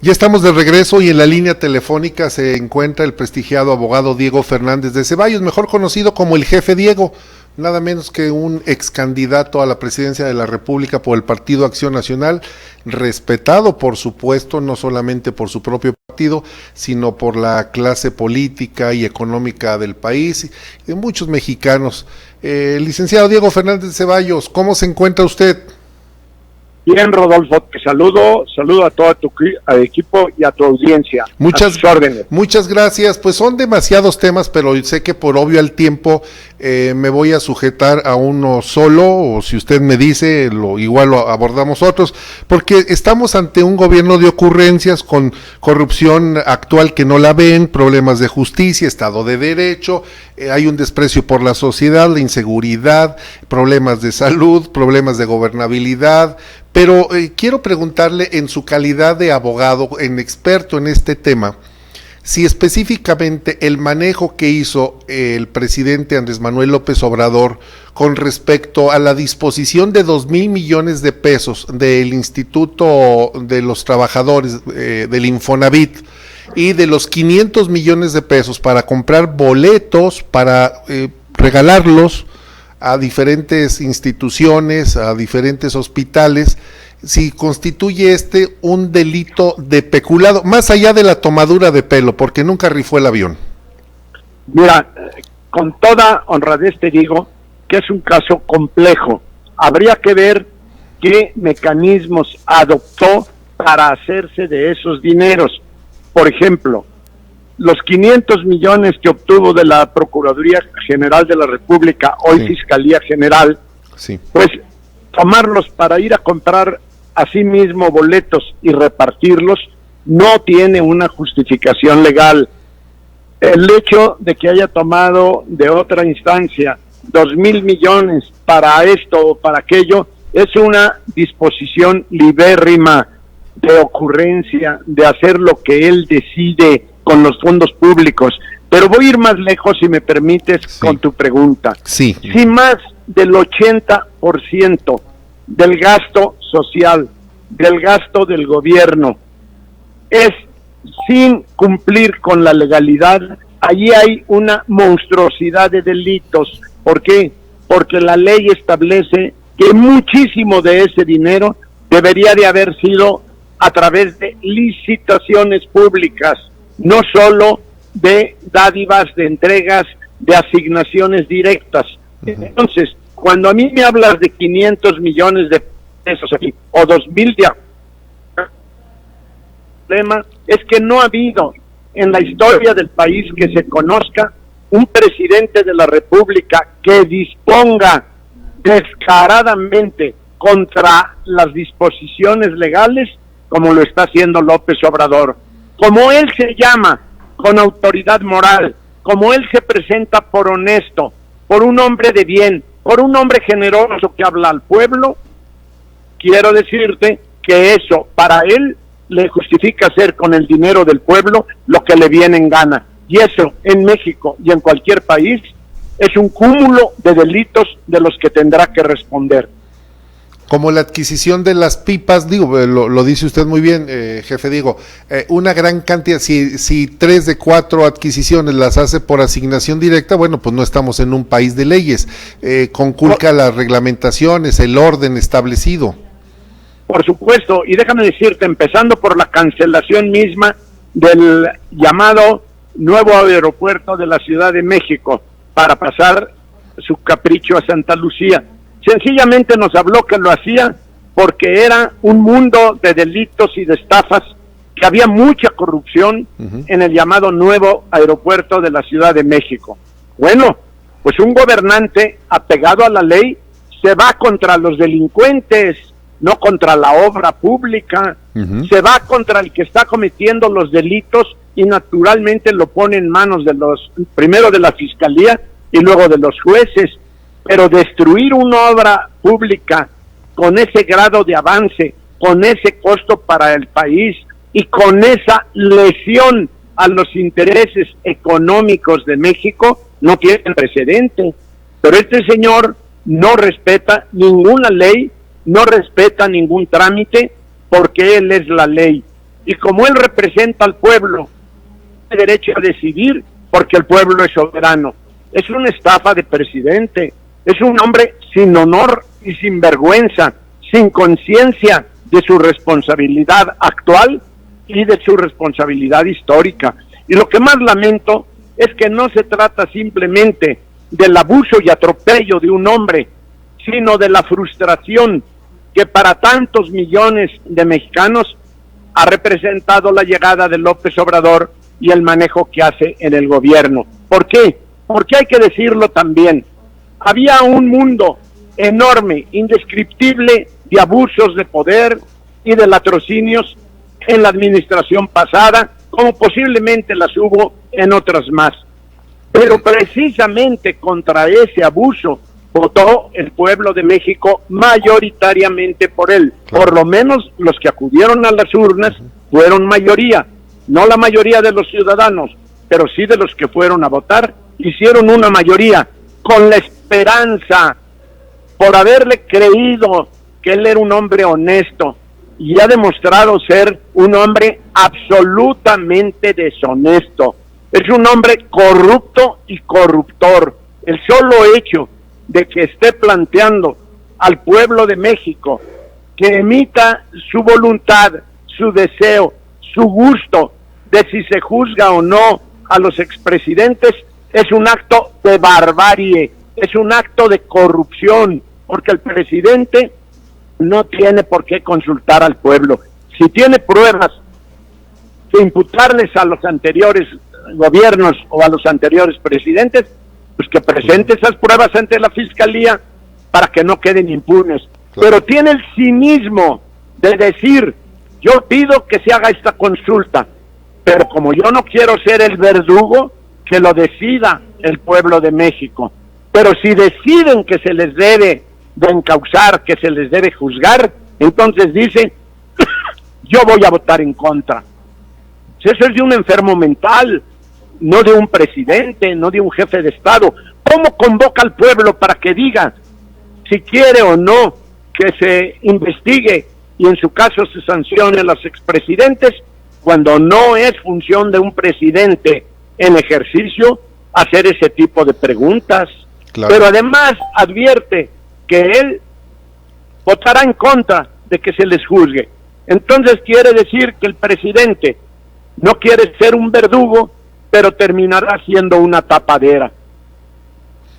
Ya estamos de regreso y en la línea telefónica se encuentra el prestigiado abogado Diego Fernández de Ceballos, mejor conocido como el Jefe Diego, nada menos que un ex candidato a la presidencia de la República por el Partido Acción Nacional, respetado por supuesto no solamente por su propio partido, sino por la clase política y económica del país y de muchos mexicanos. Licenciado Diego Fernández de Ceballos, ¿cómo se encuentra usted? Bien, Rodolfo, te saludo a todo tu equipo y a tu audiencia. Muchas gracias. Pues son demasiados temas, pero sé que por obvio al tiempo me voy a sujetar a uno solo, o si usted me dice, igual lo abordamos otros, porque estamos ante un gobierno de ocurrencias con corrupción actual que no la ven, problemas de justicia, Estado de Derecho, hay un desprecio por la sociedad, la inseguridad, problemas de salud, problemas de gobernabilidad. Pero quiero preguntarle en su calidad de abogado, en experto en este tema, si específicamente el manejo que hizo el presidente Andrés Manuel López Obrador con respecto a la disposición de 2,000 millones de pesos del Instituto de los Trabajadores del Infonavit y de los 500 millones de pesos para comprar boletos, para regalarlos a diferentes instituciones, a diferentes hospitales, si constituye un delito de peculado, más allá de la tomadura de pelo, porque nunca rifó el avión. Mira, con toda honradez te digo que es un caso complejo. Habría que ver qué mecanismos adoptó para hacerse de esos dineros. Por ejemplo, los 500 millones que obtuvo de la Procuraduría General de la República, hoy sí. Fiscalía General, sí. Pues tomarlos para ir a comprar a sí mismo boletos y repartirlos no tiene una justificación legal. El hecho de que haya tomado de otra instancia 2,000 millones para esto o para aquello es una disposición libérrima de ocurrencia, de hacer lo que él decide con los fondos públicos. Pero voy a ir más lejos, si me permites, sí. Con tu pregunta. Sí. Si más del 80% del gasto social, del gasto del gobierno, es sin cumplir con la legalidad, allí hay una monstruosidad de delitos. ¿Por qué? Porque la ley establece que muchísimo de ese dinero debería de haber sido a través de licitaciones públicas, no solo de dádivas, de entregas, de asignaciones directas. Entonces, cuando a mí me hablas de 500 millones de pesos aquí, o 2,000 de... El problema es que no ha habido en la historia del país que se conozca un presidente de la República que disponga descaradamente contra las disposiciones legales como lo está haciendo López Obrador. Como él se llama, con autoridad moral, como él se presenta por honesto, por un hombre de bien, por un hombre generoso que habla al pueblo, quiero decirte que eso para él le justifica hacer con el dinero del pueblo lo que le viene en gana. Y eso en México y en cualquier país es un cúmulo de delitos de los que tendrá que responder. Como la adquisición de las pipas, digo, lo dice usted muy bien, jefe Diego, una gran cantidad, si 3 de 4 adquisiciones las hace por asignación directa, bueno, pues no estamos en un país de leyes, conculca las reglamentaciones, el orden establecido. Por supuesto, y déjame decirte, empezando por la cancelación misma del llamado nuevo aeropuerto de la Ciudad de México para pasar su capricho a Santa Lucía. Sencillamente nos habló que lo hacía porque era un mundo de delitos y de estafas, que había mucha corrupción en el llamado nuevo aeropuerto de la Ciudad de México. Bueno, pues un gobernante apegado a la ley se va contra los delincuentes, no contra la obra pública, se va contra el que está cometiendo los delitos y naturalmente lo pone en manos de primero de la Fiscalía y luego de los jueces. Pero destruir una obra pública con ese grado de avance, con ese costo para el país y con esa lesión a los intereses económicos de México, no tiene precedente. Pero este señor no respeta ninguna ley, no respeta ningún trámite, porque él es la ley. y como él representa al pueblo, tiene derecho a decidir porque el pueblo es soberano. Es una estafa de presidente, es un hombre sin honor y sin vergüenza, sin conciencia de su responsabilidad actual y de su responsabilidad histórica. Y lo que más lamento es que no se trata simplemente del abuso y atropello de un hombre, sino de la frustración que para tantos millones de mexicanos ha representado la llegada de López Obrador y el manejo que hace en el gobierno. ¿Por qué? Porque hay que decirlo también. Había un mundo enorme, indescriptible, de abusos de poder y de latrocinios en la administración pasada, como posiblemente las hubo en otras más. Pero precisamente contra ese abuso votó el pueblo de México mayoritariamente por él. Claro. Por lo menos los que acudieron a las urnas fueron mayoría, no la mayoría de los ciudadanos, pero sí de los que fueron a votar, hicieron una mayoría con la esperanza, por haberle creído que él era un hombre honesto, y ha demostrado ser un hombre absolutamente deshonesto. Es un hombre corrupto y corruptor. El solo hecho de que esté planteando al pueblo de México que emita su voluntad, su deseo, su gusto de si se juzga o no a los expresidentes, es un acto de barbarie, es un acto de corrupción, porque el presidente no tiene por qué consultar al pueblo. Si tiene pruebas de imputarles a los anteriores gobiernos o a los anteriores presidentes, pues que presente esas pruebas ante la fiscalía para que no queden impunes. Claro. Pero tiene el cinismo de decir, yo pido que se haga esta consulta, pero como yo no quiero ser el verdugo, que lo decida el pueblo de México. Pero si deciden que se les debe de encausar, que se les debe juzgar, entonces dice, yo voy a votar en contra. Eso es de un enfermo mental, no de un presidente, no de un jefe de Estado. ¿Cómo convoca al pueblo para que diga si quiere o no que se investigue y en su caso se sancione a los expresidentes, cuando no es función de un presidente en ejercicio hacer ese tipo de preguntas? Claro. Pero además advierte que él votará en contra de que se les juzgue. Entonces quiere decir que el presidente no quiere ser un verdugo, pero terminará siendo una tapadera.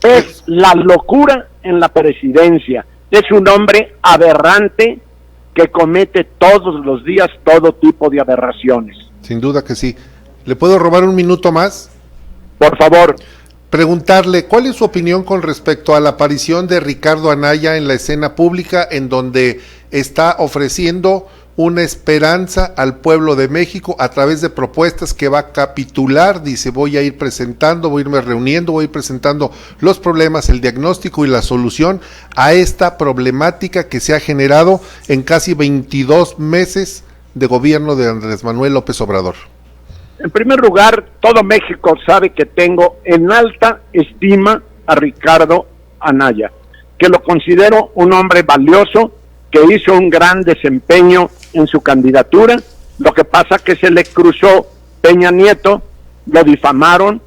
Es la locura en la presidencia. Es un hombre aberrante que comete todos los días todo tipo de aberraciones. Sin duda que sí. ¿Le puedo robar un minuto más? Por favor. Preguntarle, ¿cuál es su opinión con respecto a la aparición de Ricardo Anaya en la escena pública, en donde está ofreciendo una esperanza al pueblo de México a través de propuestas que va a capitular? Dice, voy a ir presentando, voy a irme reuniendo, voy a ir presentando los problemas, el diagnóstico y la solución a esta problemática que se ha generado en casi 22 meses de gobierno de Andrés Manuel López Obrador. En primer lugar, todo México sabe que tengo en alta estima a Ricardo Anaya, que lo considero un hombre valioso, que hizo un gran desempeño en su candidatura. Lo que pasa que se le cruzó Peña Nieto, lo difamaron,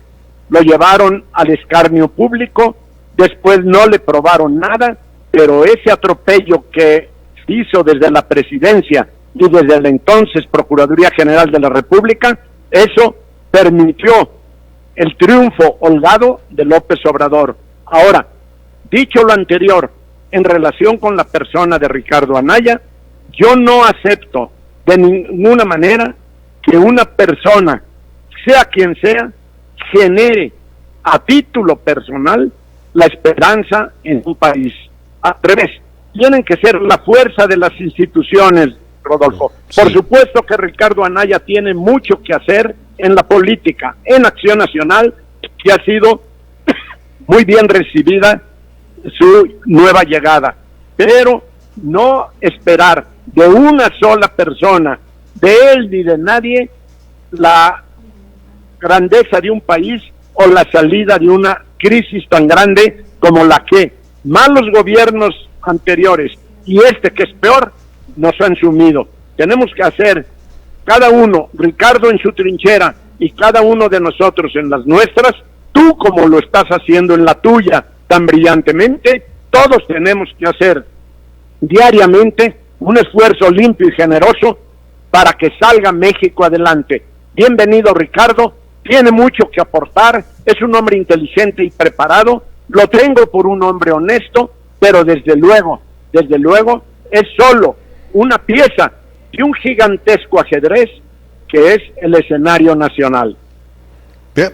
lo llevaron al escarnio público, después no le probaron nada, pero ese atropello que hizo desde la presidencia y desde la entonces Procuraduría General de la República, eso permitió el triunfo holgado de López Obrador. Ahora, dicho lo anterior, en relación con la persona de Ricardo Anaya, yo no acepto de ninguna manera que una persona, sea quien sea, genere a título personal la esperanza en un país. Al revés, tienen que ser la fuerza de las instituciones, Rodolfo. Sí. Por supuesto que Ricardo Anaya tiene mucho que hacer en la política, en Acción Nacional, que ha sido muy bien recibida su nueva llegada, pero no esperar de una sola persona, de él ni de nadie, la grandeza de un país o la salida de una crisis tan grande como la que malos gobiernos anteriores y este que es peor nos han sumido. Tenemos que hacer cada uno, Ricardo en su trinchera y cada uno de nosotros en las nuestras, tú como lo estás haciendo en la tuya tan brillantemente, todos tenemos que hacer diariamente un esfuerzo limpio y generoso para que salga México adelante. Bienvenido, Ricardo, tiene mucho que aportar, es un hombre inteligente y preparado, lo tengo por un hombre honesto, pero desde luego, es solo una pieza de un gigantesco ajedrez que es el escenario nacional.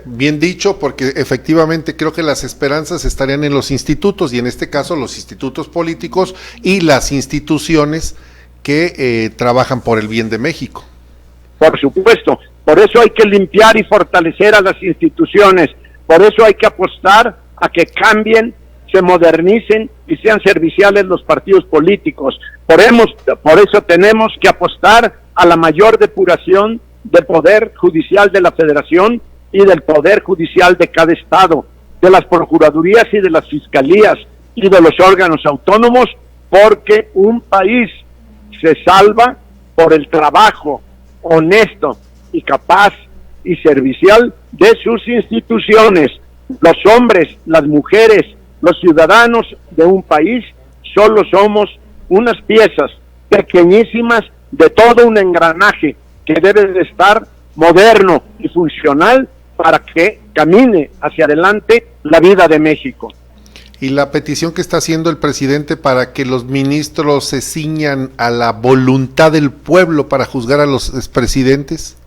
Bien dicho, porque efectivamente creo que las esperanzas estarían en los institutos, y en este caso los institutos políticos y las instituciones que trabajan por el bien de México. Por supuesto, por eso hay que limpiar y fortalecer a las instituciones, por eso hay que apostar a que cambien, se modernicen y sean serviciales los partidos políticos. Por eso tenemos que apostar a la mayor depuración del Poder Judicial de la Federación y del Poder Judicial de cada estado, de las procuradurías y de las fiscalías y de los órganos autónomos, porque un país se salva por el trabajo honesto y capaz y servicial de sus instituciones. Los hombres, las mujeres, los ciudadanos de un país solo somos unas piezas pequeñísimas de todo un engranaje que debe de estar moderno y funcional para que camine hacia adelante la vida de México. Y la petición que está haciendo el presidente para que los ministros se ciñan a la voluntad del pueblo para juzgar a los expresidentes.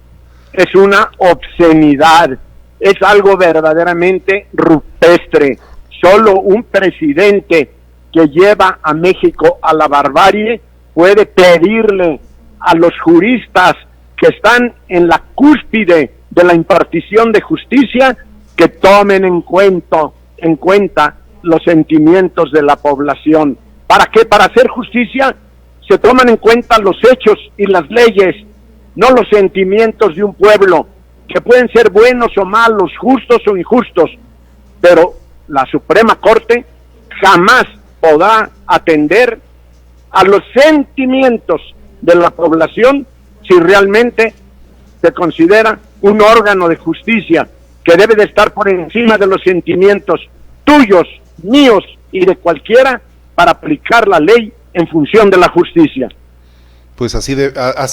Es una obscenidad, es algo verdaderamente rupestre. Solo un presidente que lleva a México a la barbarie puede pedirle a los juristas que están en la cúspide de la impartición de justicia que tomen en cuenta los sentimientos de la población. ¿Para qué? Para hacer justicia se toman en cuenta los hechos y las leyes, no los sentimientos de un pueblo, que pueden ser buenos o malos, justos o injustos, pero la Suprema Corte jamás podrá atender a los sentimientos de la población si realmente se considera un órgano de justicia que debe de estar por encima de los sentimientos tuyos, míos y de cualquiera para aplicar la ley en función de la justicia. Pues así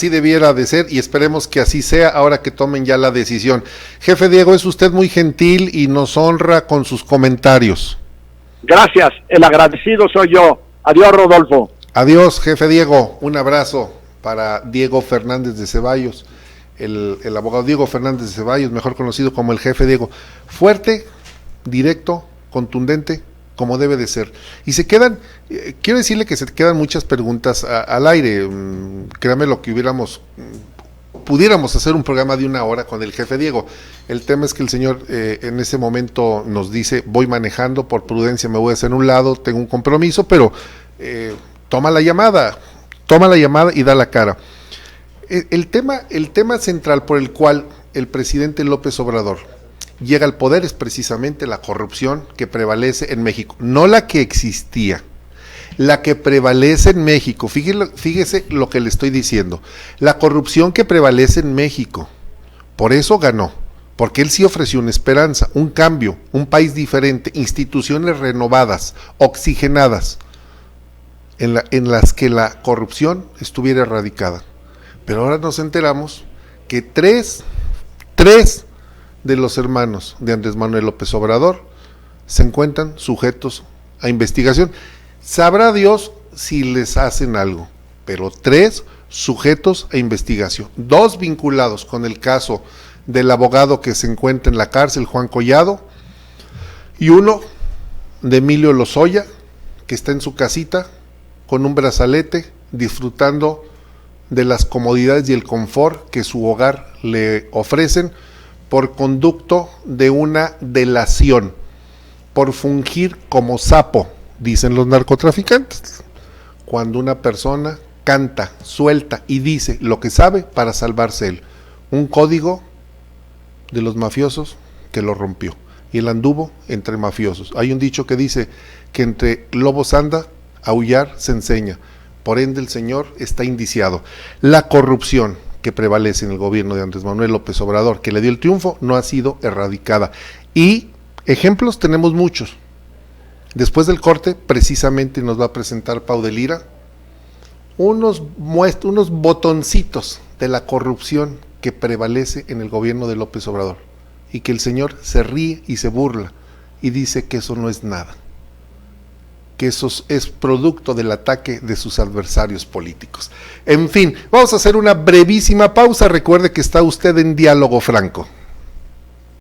debiera de ser, y esperemos que así sea ahora que tomen ya la decisión. Jefe Diego, es usted muy gentil y nos honra con sus comentarios. Gracias, el agradecido soy yo. Adiós, Rodolfo. Adiós, jefe Diego, un abrazo para Diego Fernández de Ceballos, el abogado Diego Fernández de Ceballos, mejor conocido como el jefe Diego. Fuerte, directo, contundente, como debe de ser. Y se quedan, quiero decirle que se quedan muchas preguntas al aire. Créame lo que pudiéramos hacer un programa de 1 hora con el jefe Diego. El tema es que el señor en ese momento nos dice, voy manejando, por prudencia me voy a hacer a un lado, tengo un compromiso, pero toma la llamada y da la cara. El tema central por el cual el presidente López Obrador llega al poder es precisamente la corrupción que prevalece en México, no la que existía, la que prevalece en México. Fíjese lo que le estoy diciendo, la corrupción que prevalece en México. Por eso ganó, porque él sí ofreció una esperanza, un cambio, un país diferente, instituciones renovadas, oxigenadas, en las que la corrupción estuviera erradicada. Pero ahora nos enteramos que tres de los hermanos de Andrés Manuel López Obrador se encuentran sujetos a investigación. Sabrá Dios si les hacen algo, pero 3 sujetos a investigación, 2 vinculados con el caso del abogado que se encuentra en la cárcel, Juan Collado, y uno de Emilio Lozoya, que está en su casita con un brazalete, disfrutando de las comodidades y el confort que su hogar le ofrecen, por conducto de una delación, por fungir como sapo, dicen los narcotraficantes, cuando una persona canta, suelta y dice lo que sabe para salvarse él. Un código de los mafiosos que lo rompió, y él anduvo entre mafiosos. Hay un dicho que dice que entre lobos anda, aullar se enseña. Por ende el señor está indiciado. La corrupción que prevalece en el gobierno de Andrés Manuel López Obrador, que le dio el triunfo, no ha sido erradicada. Y ejemplos tenemos muchos. Después del corte, precisamente nos va a presentar Pau de Lira unos botoncitos de la corrupción que prevalece en el gobierno de López Obrador, y que el señor se ríe y se burla y dice que eso no es nada, que eso es producto del ataque de sus adversarios políticos. En fin, vamos a hacer una brevísima pausa. Recuerde que está usted en Diálogo Franco.